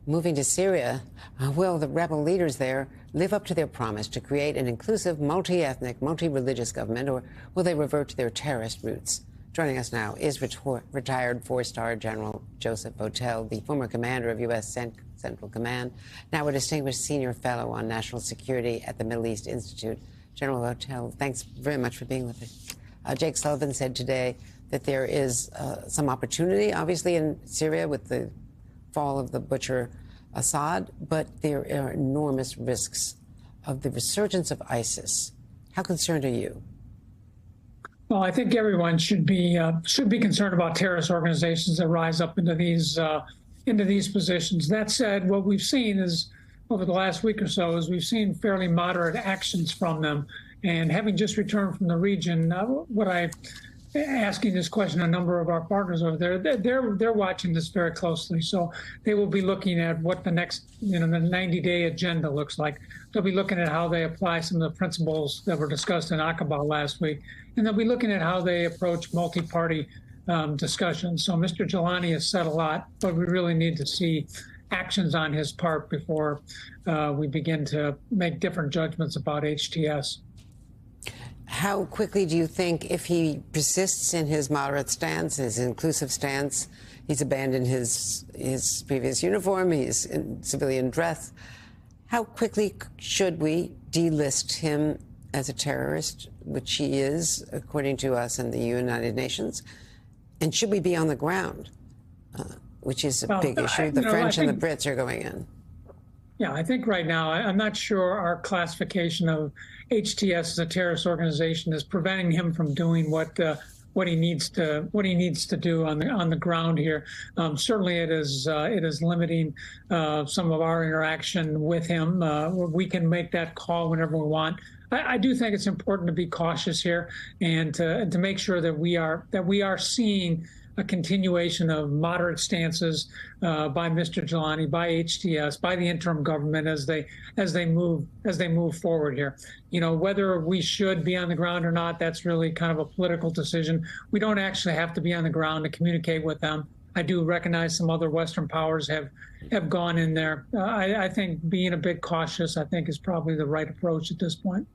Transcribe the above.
Moving to Syria, will the rebel leaders there live up to their promise to create an inclusive, multi-ethnic, multi-religious government, or will they revert to their terrorist roots? Joining us now is retired four-star General Joseph Votel, the former commander of U.S. Central Command, now a distinguished senior fellow on national security at the Middle East Institute. General Votel, thanks very much for being with us. Jake Sullivan said today that there is some opportunity, obviously, in Syria with the fall of the butcher Assad, but there are enormous risks of the resurgence of ISIS. How concerned are you? Well, I think everyone should be concerned about terrorist organizations that rise up into these positions. That said, what we've seen is over the last week or so is we've seen fairly moderate actions from them. And having just returned from the region, asking this question a number of our partners over there, they're watching this very closely. So they will be looking at what the next, the 90-day agenda looks like. They'll be looking at how they apply some of the principles that were discussed in Aqaba last week. And they'll be looking at how they approach multi-party discussions. So Mr. Jilani has said a lot, but we really need to see actions on his part before we begin to make different judgments about HTS. How quickly do you think, if he persists in his moderate stance, his inclusive stance, he's abandoned his previous uniform, he's in civilian dress, how quickly should we delist him as a terrorist, which he is, according to us and the United Nations? And should we be on the ground, which is a big issue? The French and the Brits are going in. Yeah, I think right now, I'm not sure our classification of HTS as a terrorist organization is preventing him from doing what he needs to do on the ground here. Certainly, it is limiting some of our interaction with him. We can make that call whenever we want. I do think it's important to be cautious here and to make sure that we are seeing a continuation of moderate stances by Mr. Jilani, by HTS, by the interim government as they move forward here. Whether we should be on the ground or not, that's really kind of a political decision. We don't actually have to be on the ground to communicate with them. I do recognize some other Western powers have gone in there. I think being a bit cautious, I think, is probably the right approach at this point.